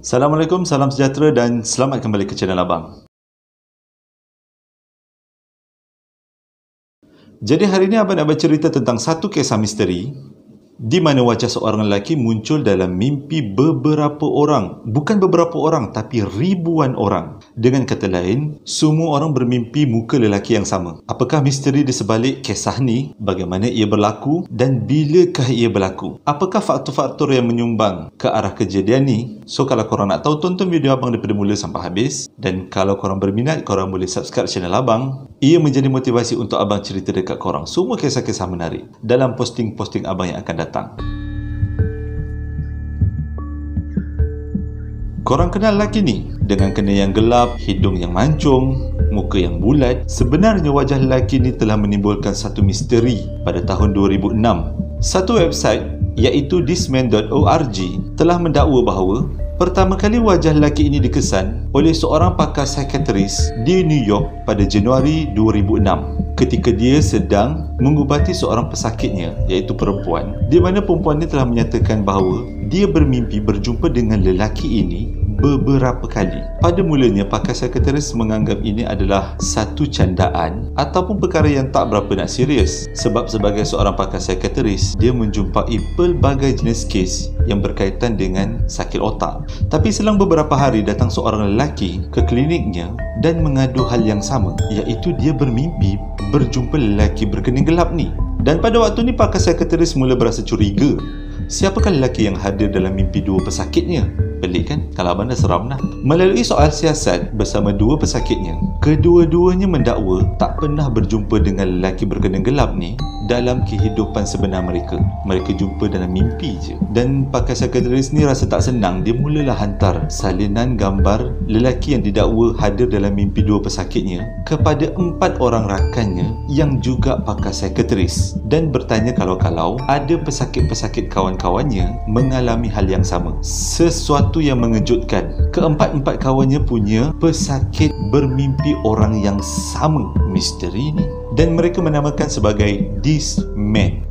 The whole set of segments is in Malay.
Assalamualaikum, salam sejahtera dan selamat kembali ke channel Abang. Jadi hari ini Abang nak bercerita tentang satu kisah misteri di mana wajah seorang lelaki muncul dalam mimpi beberapa orang. Bukan beberapa orang, tapi ribuan orang. Dengan kata lain, semua orang bermimpi muka lelaki yang sama. Apakah misteri di sebalik kisah ni? Bagaimana ia berlaku? Dan bilakah ia berlaku? Apakah faktor-faktor yang menyumbang ke arah kejadian ni? So, kalau korang nak tahu, tonton video Abang daripada mula sampai habis. Dan kalau korang berminat, korang boleh subscribe channel Abang. Ia menjadi motivasi untuk Abang cerita dekat korang semua kisah-kisah menarik dalam posting-posting Abang yang akan datang. Korang kenal lelaki ni? Dengan kena yang gelap, hidung yang mancung, muka yang bulat. Sebenarnya wajah lelaki ni telah menimbulkan satu misteri pada tahun 2006. Satu website iaitu thisman.org telah mendakwa bahawa pertama kali wajah lelaki ini dikesan oleh seorang pakar psikiatris di New York pada Januari 2006 ketika dia sedang mengubati seorang pesakitnya iaitu perempuan, di mana perempuan ini telah menyatakan bahawa dia bermimpi berjumpa dengan lelaki ini beberapa kali. Pada mulanya, pakar psikiatris menganggap ini adalah satu candaan ataupun perkara yang tak berapa nak serius. Sebab sebagai seorang pakar psikiatris, dia menjumpai pelbagai jenis kes yang berkaitan dengan sakit otak. Tapi selang beberapa hari, datang seorang lelaki ke kliniknya dan mengadu hal yang sama, iaitu dia bermimpi berjumpa lelaki berkening gelap ni. Dan pada waktu ni, pakar psikiatris mula berasa curiga. Siapakah lelaki yang hadir dalam mimpi dua pesakitnya? Pelik kan? Kalau abang dah seram dah. Melalui soal siasat bersama dua pesakitnya, kedua-duanya mendakwa tak pernah berjumpa dengan lelaki berkening gelap ni dalam kehidupan sebenar mereka. Mereka jumpa dalam mimpi je. Dan pakar psikiatris ni rasa tak senang. Dia mulalah hantar salinan gambar lelaki yang didakwa hadir dalam mimpi dua pesakitnya kepada 4 orang rakannya yang juga pakar psikiatris, dan bertanya kalau-kalau ada pesakit-pesakit kawan-kawannya mengalami hal yang sama. Sesuatu yang mengejutkan, keempat-empat kawannya punya pesakit bermimpi orang yang sama. Misteri ni. Dan mereka menamakan sebagai Thisman.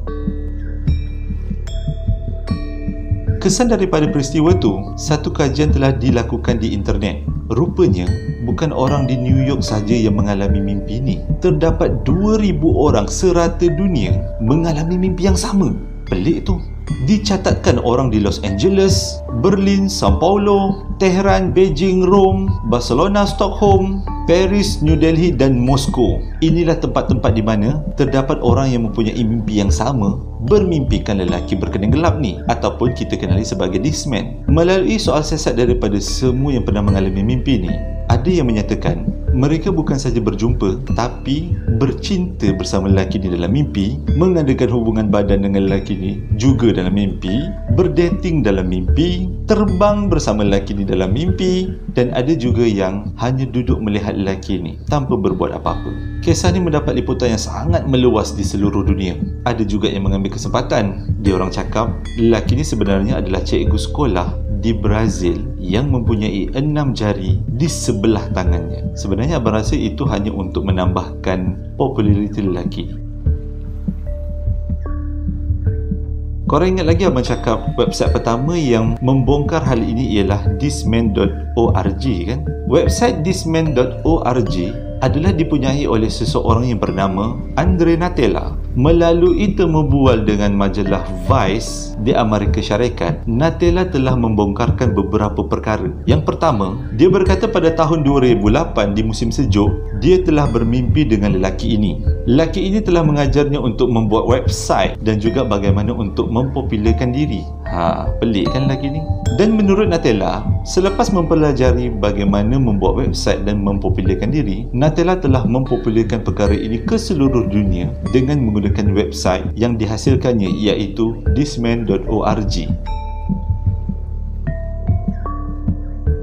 Kesan daripada peristiwa tu, satu kajian telah dilakukan di internet. Rupanya, bukan orang di New York saja yang mengalami mimpi ni. Terdapat 2,000 orang serata dunia mengalami mimpi yang sama. Pelik tu. Dicatatkan orang di Los Angeles, Berlin, Sao Paulo, Tehran, Beijing, Rome, Barcelona, Stockholm, Paris, New Delhi dan Moskow. Inilah tempat-tempat di mana terdapat orang yang mempunyai mimpi yang sama bermimpikan lelaki berkening gelap ni, ataupun kita kenali sebagai Thisman. Melalui soal siasat daripada semua yang pernah mengalami mimpi ni, ada yang menyatakan mereka bukan saja berjumpa tapi bercinta bersama lelaki ni dalam mimpi, mengadakan hubungan badan dengan lelaki ni juga dalam mimpi, berdating dalam mimpi, terbang bersama lelaki ni dalam mimpi, dan ada juga yang hanya duduk melihat lelaki ni tanpa berbuat apa-apa. Kisah ni mendapat liputan yang sangat meluas di seluruh dunia. Ada juga yang mengambil kesempatan. Dia orang cakap lelaki ni sebenarnya adalah cikgu sekolah di Brazil yang mempunyai 6 jari di sebelah tangannya. Sebenarnya abang rasa itu hanya untuk menambahkan populariti lelaki. Korang ingat lagi abang cakap website pertama yang membongkar hal ini ialah thisman.org kan? Website thisman.org adalah dipunyai oleh seseorang yang bernama Andre Natella. Melalui temu bual dengan majalah Vice di Amerika Syarikat, Natella telah membongkarkan beberapa perkara. Yang pertama, dia berkata pada tahun 2008 di musim sejuk, dia telah bermimpi dengan lelaki ini. Lelaki ini telah mengajarnya untuk membuat website dan juga bagaimana untuk mempopularkan diri. Pelik kan lelaki ni? Dan menurut Natella, selepas mempelajari bagaimana membuat website dan mempopularkan diri, Natella telah mempopularkan perkara ini ke seluruh dunia dengan menggunakan website yang dihasilkannya iaitu thisman.org.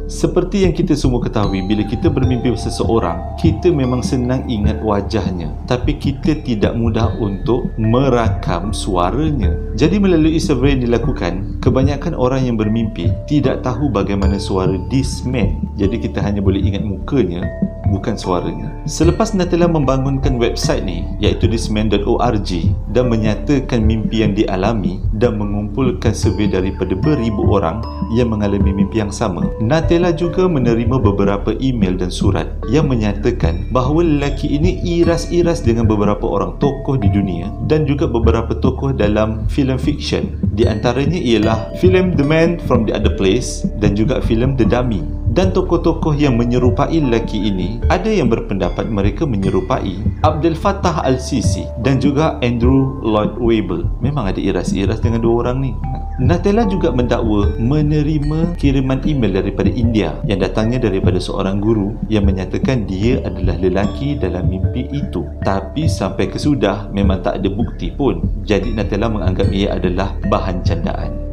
Seperti yang kita semua ketahui, bila kita bermimpi seseorang, kita memang senang ingat wajahnya, tapi kita tidak mudah untuk merakam suaranya. Jadi melalui survei yang dilakukan, kebanyakan orang yang bermimpi tidak tahu bagaimana suara Thisman. Jadi kita hanya boleh ingat mukanya, bukan suaranya. Selepas Natela membangunkan website ni, iaitu thisman.org, dan menyatakan mimpi yang dialami dan mengumpulkan survei daripada beribu orang yang mengalami mimpi yang sama, Natela juga menerima beberapa email dan surat yang menyatakan bahawa lelaki ini iras-iras dengan beberapa orang tokoh di dunia dan juga beberapa tokoh dalam filem fiksyen. Di antaranya ialah filem The Man from the Other Place dan juga filem The Dummy. Dan tokoh-tokoh yang menyerupai lelaki ini, ada yang berpendapat mereka menyerupai Abdel Fattah Al-Sisi dan juga Andrew Lloyd Webber. Memang ada iras-iras dengan dua orang ni. Natela juga mendakwa menerima kiriman email daripada India yang datangnya daripada seorang guru yang menyatakan dia adalah lelaki dalam mimpi itu. Tapi sampai kesudah memang tak ada bukti pun. Jadi Natela menganggap ia adalah bahan candaan.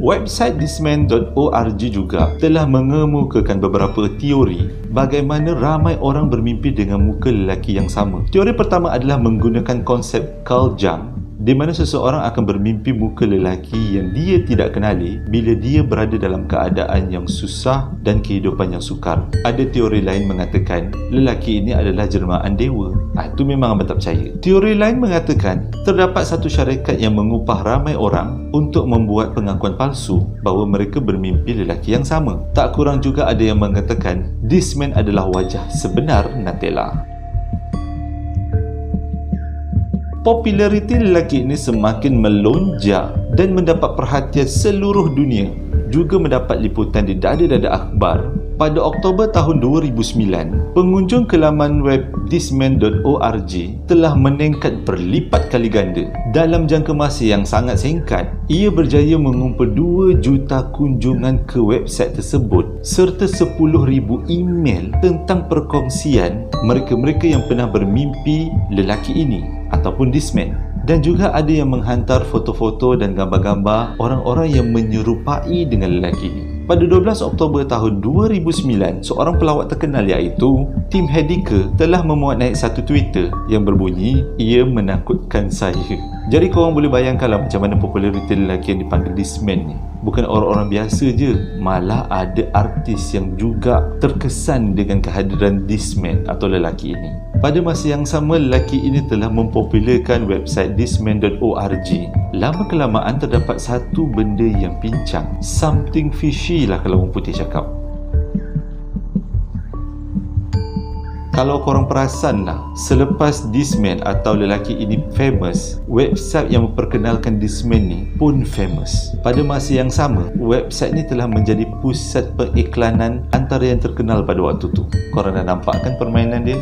Website thisman.org juga telah mengemukakan beberapa teori bagaimana ramai orang bermimpi dengan muka lelaki yang sama. Teori pertama adalah menggunakan konsep Carl Jung, di mana seseorang akan bermimpi muka lelaki yang dia tidak kenali bila dia berada dalam keadaan yang susah dan kehidupan yang sukar. Ada teori lain mengatakan lelaki ini adalah jelmaan dewa. Itu memang abang tak percaya. Teori lain mengatakan terdapat satu syarikat yang mengupah ramai orang untuk membuat pengakuan palsu bahawa mereka bermimpi lelaki yang sama. Tak kurang juga ada yang mengatakan this man adalah wajah sebenar Natela. Populariti lelaki ini semakin melonjak dan mendapat perhatian seluruh dunia, juga mendapat liputan di dada-dada akhbar. Pada Oktober tahun 2009, pengunjung ke laman web thisman.org telah meningkat berlipat kali ganda. Dalam jangka masa yang sangat singkat, ia berjaya mengumpul 2 juta kunjungan ke website tersebut serta 10,000 email tentang perkongsian mereka-mereka yang pernah bermimpi lelaki ini ataupun this man. Dan juga ada yang menghantar foto-foto dan gambar-gambar orang-orang yang menyerupai dengan lelaki ini. Pada 12 Oktober tahun 2009, seorang pelawak terkenal iaitu Tim Heidecker telah memuat naik satu Twitter yang berbunyi, "Ia menakutkan saya." Jadi korang boleh bayangkanlah macam mana populariti lelaki yang dipanggil this man ni. Bukan orang-orang biasa je, malah ada artis yang juga terkesan dengan kehadiran this man atau lelaki ini. Pada masa yang sama, lelaki ini telah mempopularkan website thisman.org. Lama-kelamaan terdapat satu benda yang pincang. Something fishy lah kalau orang putih cakap. Kalau korang perasan lah, selepas this man atau lelaki ini famous, website yang memperkenalkan this man ni pun famous. Pada masa yang sama, website ni telah menjadi pusat periklanan antara yang terkenal pada waktu tu. Korang dah nampak kan permainan dia?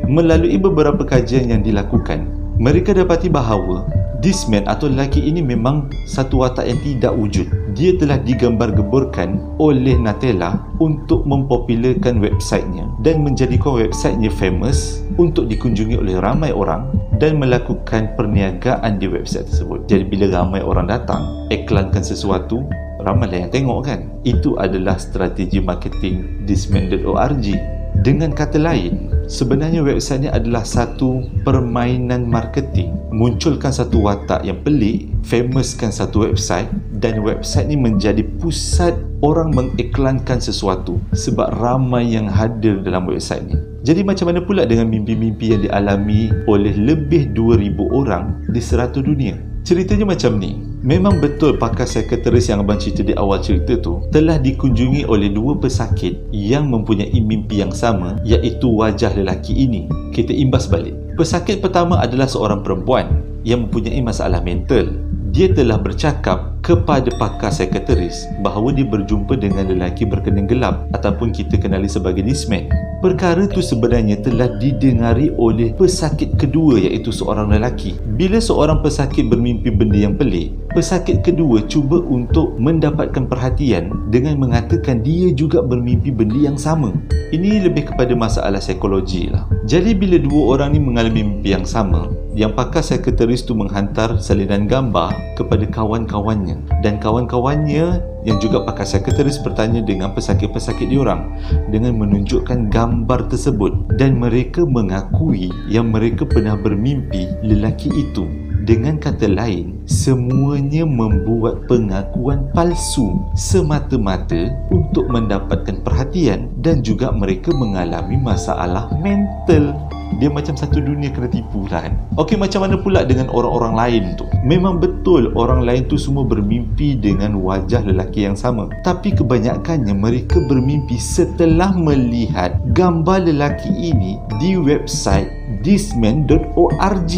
Melalui beberapa kajian yang dilakukan, mereka dapati bahawa this man atau lelaki ini memang satu watak yang tidak wujud. Dia telah digambar-geburkan oleh Natela untuk mempopularkan websitenya dan menjadikan websitenya famous untuk dikunjungi oleh ramai orang dan melakukan perniagaan di website tersebut. Jadi bila ramai orang datang, iklankan sesuatu, ramailah yang tengok kan. Itu adalah strategi marketing thisman.org. Dengan kata lain, sebenarnya website ini adalah satu permainan marketing. Munculkan satu watak yang pelik, famouskan satu website, dan website ini menjadi pusat orang mengiklankan sesuatu sebab ramai yang hadir dalam website ini. Jadi macam mana pula dengan mimpi-mimpi yang dialami oleh lebih 2,000 orang di serata dunia? Ceritanya macam ni. Memang betul pakar psikiatris yang abang cerita di awal cerita tu telah dikunjungi oleh 2 pesakit yang mempunyai mimpi yang sama, iaitu wajah lelaki ini. Kita imbas balik. Pesakit pertama adalah seorang perempuan yang mempunyai masalah mental. Dia telah bercakap kepada pakar psikiatris bahawa dia berjumpa dengan lelaki berkening gelap ataupun kita kenali sebagai this man. Perkara itu sebenarnya telah didengari oleh pesakit kedua, iaitu seorang lelaki. Bila seorang pesakit bermimpi benda yang pelik, pesakit kedua cuba untuk mendapatkan perhatian dengan mengatakan dia juga bermimpi benda yang sama. Ini lebih kepada masalah psikologi lah. Jadi bila 2 orang ni mengalami mimpi yang sama, yang pakar psikiatris tu menghantar salinan gambar kepada kawan-kawannya, dan kawan-kawannya yang juga pakar psikiatris bertanya dengan pesakit-pesakit diorang dengan menunjukkan gambar tersebut, dan mereka mengakui yang mereka pernah bermimpi lelaki itu. Dengan kata lain, semuanya membuat pengakuan palsu semata-mata untuk mendapatkan perhatian dan juga mereka mengalami masalah mental. Dia macam satu dunia kena tipu kan. Okey, macam mana pula dengan orang-orang lain tu? Memang betul orang lain tu semua bermimpi dengan wajah lelaki yang sama. Tapi kebanyakannya mereka bermimpi setelah melihat gambar lelaki ini di website thisman.org.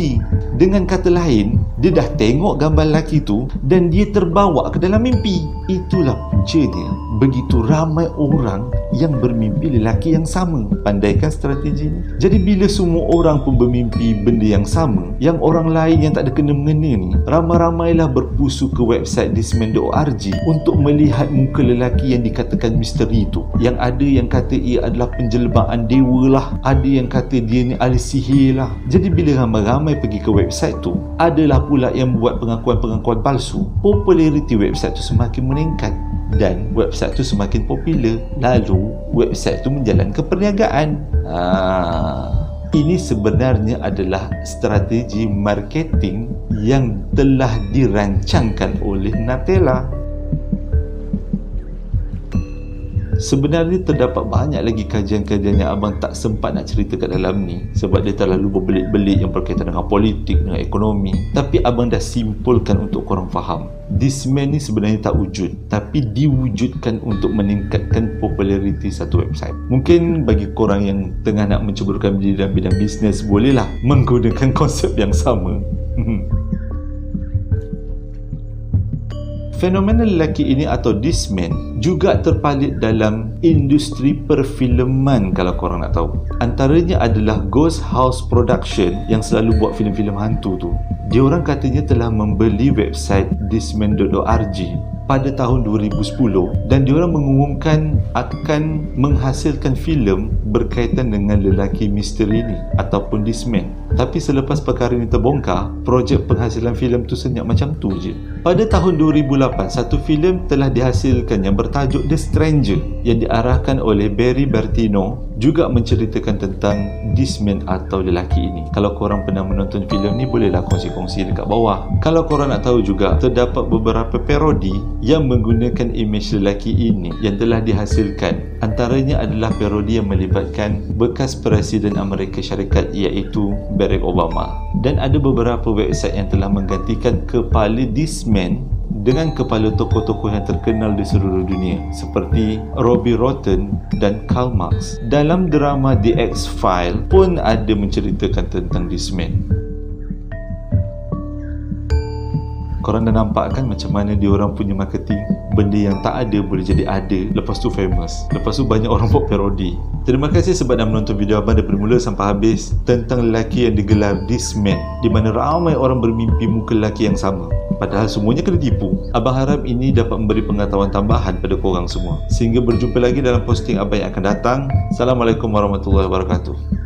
Dengan kata lain, dia dah tengok gambar lelaki tu dan dia terbawa ke dalam mimpi. Itulah puncanya. Begitu ramai orang yang bermimpi lelaki yang sama. Pandaikan strategi ni. Jadi bila semua orang pun bermimpi benda yang sama, yang orang lain yang tak ada kena-mengena ni ramai-ramailah berpusu ke website thisman.org untuk melihat muka lelaki yang dikatakan misteri tu. Yang ada yang kata ia adalah penjelmaan dewa lah, ada yang kata dia ni ahli sihir lah. Jadi bila ramai-ramai pergi ke website tu, adalah pula yang buat pengakuan-pengakuan palsu. Populariti website tu semakin meningkat dan website tu semakin popular. Lalu website tu menjalankan perniagaan. Ini sebenarnya adalah strategi marketing yang telah dirancangkan oleh Nutella. Sebenarnya terdapat banyak lagi kajian-kajian yang abang tak sempat nak cerita kat dalam ni sebab dia terlalu berbelit-belit yang berkaitan dengan politik, dengan ekonomi. Tapi abang dah simpulkan untuk korang faham. Thisman ni sebenarnya tak wujud, tapi diwujudkan untuk meningkatkan populariti satu website. Mungkin bagi korang yang tengah nak menceburkan diri dalam bidang bisnes, bolehlah menggunakan konsep yang sama. Fenomena lelaki ini atau thisman juga terpalit dalam industri perfilman kalau korang nak tahu. Antaranya adalah Ghost House Production yang selalu buat filem-filem hantu tu. Diorang katanya telah membeli website thisman.org pada tahun 2010 dan diorang mengumumkan akan menghasilkan filem berkaitan dengan lelaki misteri ni ataupun thisman. Tapi selepas perkara ini terbongkar, projek penghasilan filem tu senyap macam tu je. Pada tahun 2008, satu filem telah dihasilkan yang bertajuk The Stranger yang diarahkan oleh Barry Bertino, juga menceritakan tentang thisman atau lelaki ini. Kalau korang pernah menonton filem ni, bolehlah kongsi-kongsi dekat bawah. Kalau korang nak tahu juga, terdapat beberapa parodi yang menggunakan imej lelaki ini yang telah dihasilkan. Antaranya adalah parodi yang melibatkan bekas Presiden Amerika Syarikat iaitu Barack Obama. Dan ada beberapa website yang telah menggantikan kepala thisman dengan kepala tokoh-tokoh yang terkenal di seluruh dunia seperti Robbie Rotten dan Karl Marx. Dalam drama The X-Files pun ada menceritakan tentang thisman. Korang dah nampak kan macam mana diorang punya marketing? Benda yang tak ada boleh jadi ada, lepas tu famous, lepas tu banyak orang buat parodi. Terima kasih sebab dah menonton video abang daripada mula sampai habis tentang lelaki yang digelar thisman, di mana ramai orang bermimpi muka lelaki yang sama, padahal semuanya kena tipu. Abang harap ini dapat memberi pengetahuan tambahan pada korang semua. Sehingga berjumpa lagi dalam posting abang yang akan datang. Assalamualaikum warahmatullahi wabarakatuh.